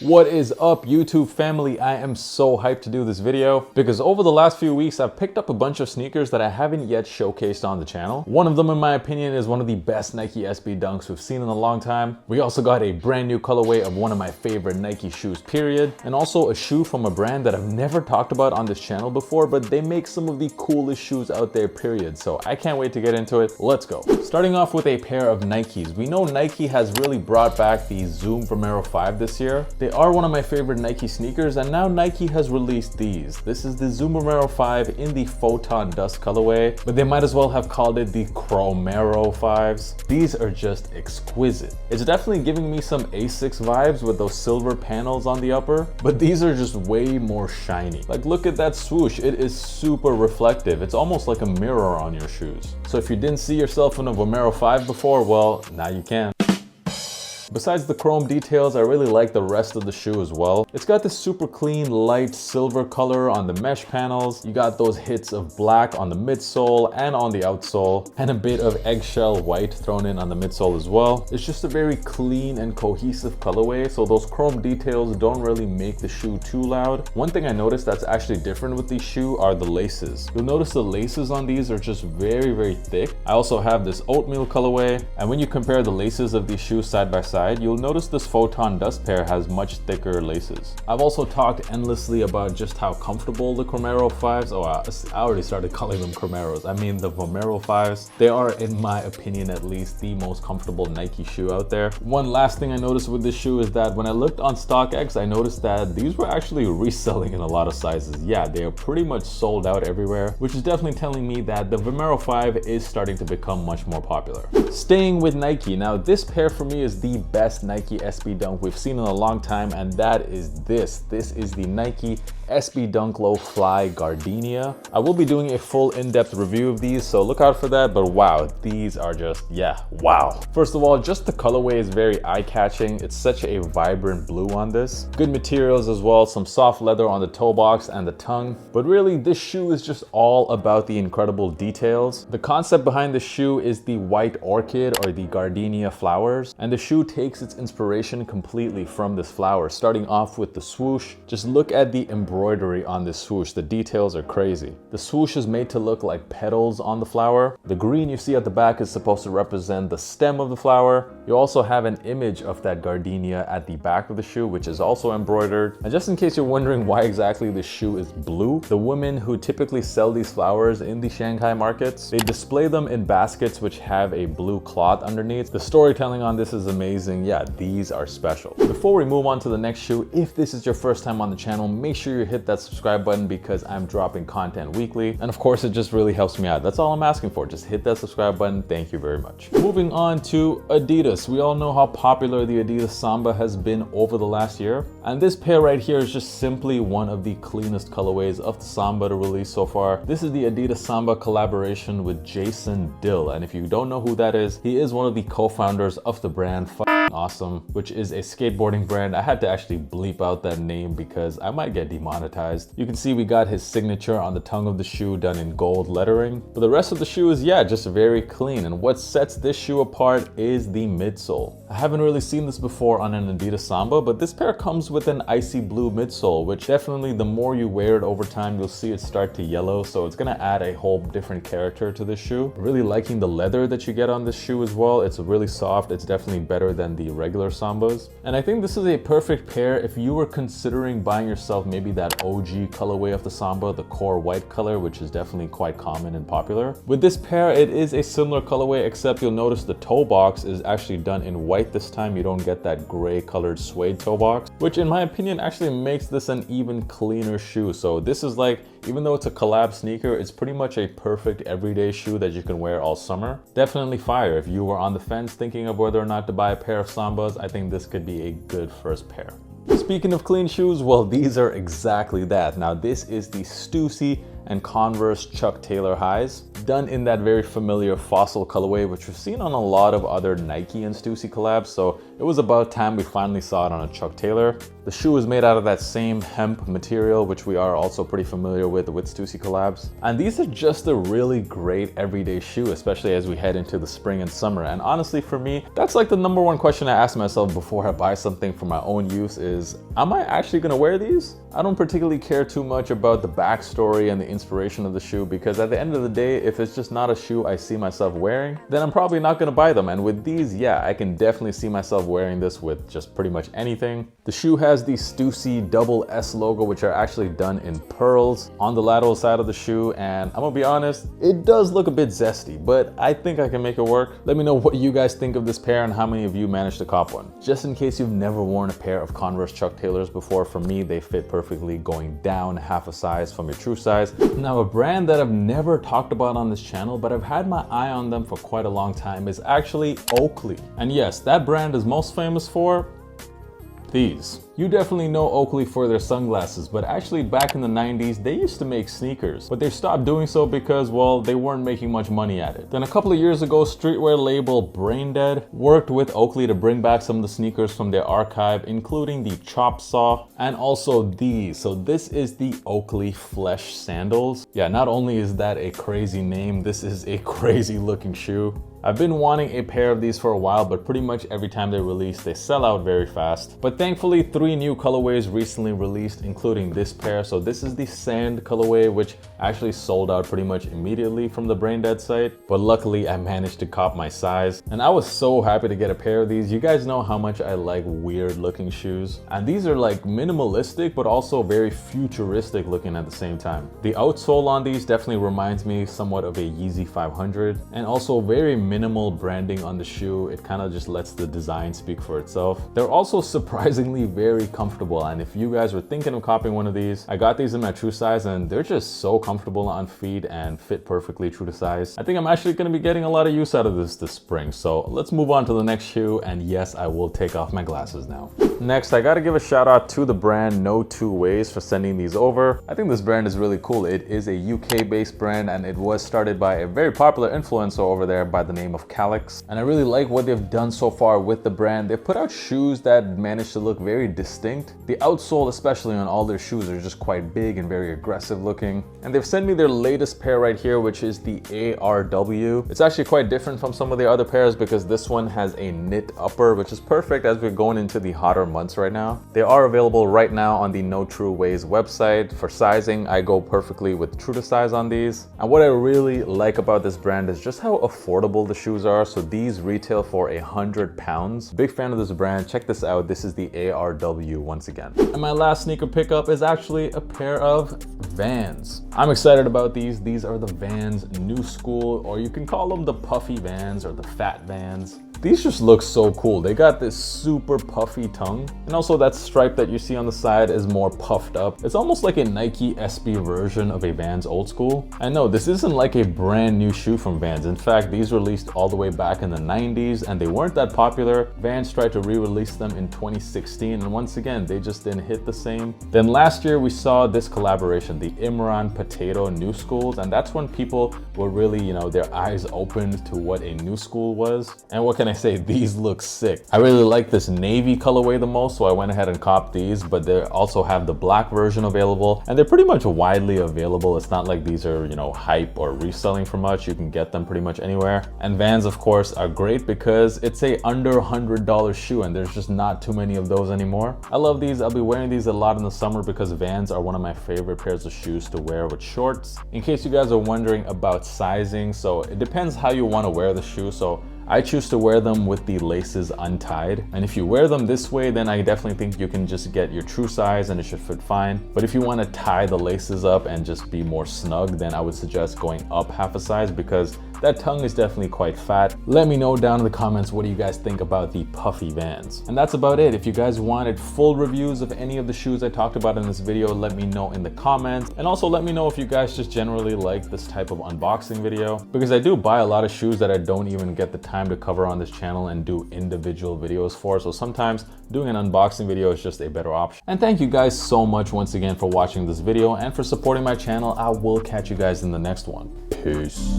What is up, YouTube family? I am so hyped to do this video because over the last few weeks I've picked up a bunch of sneakers that I haven't yet showcased on the channel. One of them, in my opinion, is one of the best Nike SB Dunks we've seen in a long time. We also got a brand new colorway of one of my favorite Nike shoes, period, and also a shoe from a brand that I've never talked about on this channel before, but they make some of the coolest shoes out there, period. So I can't wait to get into it. Let's go. Starting off with a pair of Nikes. We know Nike has really brought back the Zoom Vomero 5 this year. They are one of my favorite Nike sneakers, and now Nike has released these. This is the Zoom Vomero 5 in the Photon Dust colorway, but they might as well have called it the Chromero 5s. These are just exquisite. It's definitely giving me some Asics vibes with those silver panels on the upper, but these are just way more shiny. Like, look at that swoosh. It is super reflective. It's almost like a mirror on your shoes. So if you didn't see yourself in a Vomero 5 before, well, now you can. Besides the chrome details, I really like the rest of the shoe as well. It's got this super clean, light silver color on the mesh panels. You got those hits of black on the midsole and on the outsole, and a bit of eggshell white thrown in on the midsole as well. It's just a very clean and cohesive colorway, so those chrome details don't really make the shoe too loud. One thing I noticed that's actually different with these shoes are the laces. You'll notice the laces on these are just very, very thick. I also have this oatmeal colorway, and when you compare the laces of these shoes side by side, you'll notice this Photon Dust pair has much thicker laces. I've also talked endlessly about just how comfortable the Chromero 5s, I already started calling them Chromeros. I mean the Vomero 5s. They are, in my opinion at least, the most comfortable Nike shoe out there. One last thing I noticed with this shoe is that when I looked on StockX, I noticed that these were actually reselling in a lot of sizes. Yeah, they are pretty much sold out everywhere, which is definitely telling me that the Vomero 5 is starting to become much more popular. Staying with Nike, now this pair for me is the best Nike SB Dunk we've seen in a long time, and that is this. This is the Nike SB Dunk Low Fly Gardenia. I will be doing a full in-depth review of these, so look out for that, but wow, these are just, yeah, wow. First of all, just the colorway is very eye-catching. It's such a vibrant blue on this. Good materials as well, some soft leather on the toe box and the tongue, but really this shoe is just all about the incredible details. The concept behind the shoe is the white orchid or the gardenia flowers, and the shoe takes its inspiration completely from this flower, starting off with the swoosh. Just look at the embroidery on this swoosh. The details are crazy. The swoosh is made to look like petals on the flower. The green you see at the back is supposed to represent the stem of the flower. You also have an image of that gardenia at the back of the shoe, which is also embroidered. And just in case you're wondering why exactly the shoe is blue, the women who typically sell these flowers in the Shanghai markets, they display them in baskets which have a blue cloth underneath. The storytelling on this is amazing. Yeah, these are special. Before we move on to the next shoe, if this is your first time on the channel, make sure you hit that subscribe button because I'm dropping content weekly. And of course, it just really helps me out. That's all I'm asking for. Just hit that subscribe button. Thank you very much. Moving on to Adidas. We all know how popular the Adidas Samba has been over the last year. And this pair right here is just simply one of the cleanest colorways of the Samba to release so far. This is the Adidas Samba collaboration with Jason Dill. And if you don't know who that is, he is one of the co-founders of the brand Awesome, which is a skateboarding brand. I had to actually bleep out that name because I might get demonetized. You can see we got his signature on the tongue of the shoe done in gold lettering, but the rest of the shoe is, yeah, just very clean. And what sets this shoe apart is the midsole. I haven't really seen this before on an Adidas Samba, but this pair comes with an icy blue midsole, which definitely the more you wear it over time, you'll see it start to yellow. So it's gonna add a whole different character to this shoe. Really liking the leather that you get on this shoe as well. It's really soft. It's definitely better than the regular Sambas. And I think this is a perfect pair if you were considering buying yourself maybe that OG colorway of the Samba, the core white color, which is definitely quite common and popular. With this pair, it is a similar colorway, except you'll notice the toe box is actually done in white this time. You don't get that gray colored suede toe box, which in my opinion actually makes this an even cleaner shoe. So this is like, even though it's a collab sneaker, it's pretty much a perfect everyday shoe that you can wear all summer. Definitely fire. If you were on the fence thinking of whether or not to buy a pair of Sambas, I think this could be a good first pair. Speaking of clean shoes, well, these are exactly that. Now, this is the Stussy and Converse Chuck Taylor highs, done in that very familiar fossil colorway, which we've seen on a lot of other Nike and Stussy collabs, so it was about time we finally saw it on a Chuck Taylor. The shoe is made out of that same hemp material, which we are also pretty familiar with Stussy collabs. And these are just a really great everyday shoe, especially as we head into the spring and summer. And honestly, for me, that's like the number one question I ask myself before I buy something for my own use is, am I actually gonna wear these? I don't particularly care too much about the backstory and the inspiration of the shoe, because at the end of the day, if it's just not a shoe I see myself wearing, then I'm probably not gonna buy them. And with these, yeah, I can definitely see myself wearing this with just pretty much anything. The shoe has the Stussy double S logo, which are actually done in pearls on the lateral side of the shoe, and I'm gonna be honest, it does look a bit zesty, but I think I can make it work. Let me know what you guys think of this pair and how many of you managed to cop one. Just in case you've never worn a pair of Converse Chuck Taylors before, for me, they fit perfectly, going down half a size from your true size. Now, a brand that I've never talked about on this channel, but I've had my eye on them for quite a long time, is actually Oakley. And yes, that brand is most famous for these. You definitely know Oakley for their sunglasses, but actually back in the 90s, they used to make sneakers, but they stopped doing so because, well, they weren't making much money at it. Then a couple of years ago, streetwear label Braindead worked with Oakley to bring back some of the sneakers from their archive, including the Chop Saw and also these. So this is the Oakley Flesh Sandals. Yeah, not only is that a crazy name, this is a crazy looking shoe. I've been wanting a pair of these for a while, but pretty much every time they release, they sell out very fast. But thankfully, 3 new colorways recently released, including this pair. So this is the Sand colorway, which actually sold out pretty much immediately from the Braindead site. But luckily, I managed to cop my size. And I was so happy to get a pair of these. You guys know how much I like weird looking shoes. And these are like minimalistic, but also very futuristic looking at the same time. The outsole on these definitely reminds me somewhat of a Yeezy 500, and also very minimal branding on the shoe. It kind of just lets the design speak for itself. They're also surprisingly very comfortable, and if you guys were thinking of copying one of these, I got these in my true size and they're just so comfortable on feet and fit perfectly true to size. I think I'm actually going to be getting a lot of use out of this spring. So let's move on to the next shoe, and yes, I will take off my glasses now. Next, I got to give a shout out to the brand No Two Ways for sending these over. I think this brand is really cool. It is a UK based brand, and it was started by a very popular influencer over there by the name of Calix. And I really like what they've done so far with the brand. They've put out shoes that manage to look very distinct. The outsole, especially on all their shoes, are just quite big and very aggressive looking. And they've sent me their latest pair right here, which is the ARW. It's actually quite different from some of the other pairs because this one has a knit upper, which is perfect as we're going into the hotter months right now. They are available right now on the No True Ways website. For sizing, I go perfectly with true to size on these. And what I really like about this brand is just how affordable the shoes are. So these retail for £100. Big fan of this brand. Check this out. This is the ARW once again. And my last sneaker pickup is actually a pair of Vans. I'm excited about these. These are the Vans New School, or you can call them the Puffy Vans or the Fat Vans. These just look so cool. They got this super puffy tongue, and also that stripe that you see on the side is more puffed up. It's almost like a Nike SB version of a Vans Old School. And no, this isn't like a brand new shoe from Vans. In fact, these released all the way back in the 90s and they weren't that popular. Vans tried to re-release them in 2016, and once again, they just didn't hit the same. Then last year we saw this collaboration, the Imran Potato New Schools, and that's when people were really, their eyes opened to what a new school was. And what can I say, these look sick. I really like this navy colorway the most, so I went ahead and copped these, but they also have the black version available, and they're pretty much widely available. It's not like these are, hype or reselling for much. You can get them pretty much anywhere. And Vans, of course, are great because it's a under $100 shoe, and there's just not too many of those anymore. I love these. I'll be wearing these a lot in the summer because Vans are one of my favorite pairs of shoes to wear with shorts. In case you guys are wondering about sizing, so it depends how you want to wear the shoe. So I choose to wear them with the laces untied. And if you wear them this way, then I definitely think you can just get your true size and it should fit fine. But if you want to tie the laces up and just be more snug, then I would suggest going up half a size because That tongue is definitely quite fat. Let me know down in the comments what do you guys think about the puffy Vans. And that's about it. If you guys wanted full reviews of any of the shoes I talked about in this video, let me know in the comments. And also let me know if you guys just generally like this type of unboxing video, because I do buy a lot of shoes that I don't even get the time to cover on this channel and do individual videos for. So sometimes doing an unboxing video is just a better option. And thank you guys so much once again for watching this video and for supporting my channel. I will catch you guys in the next one. Peace.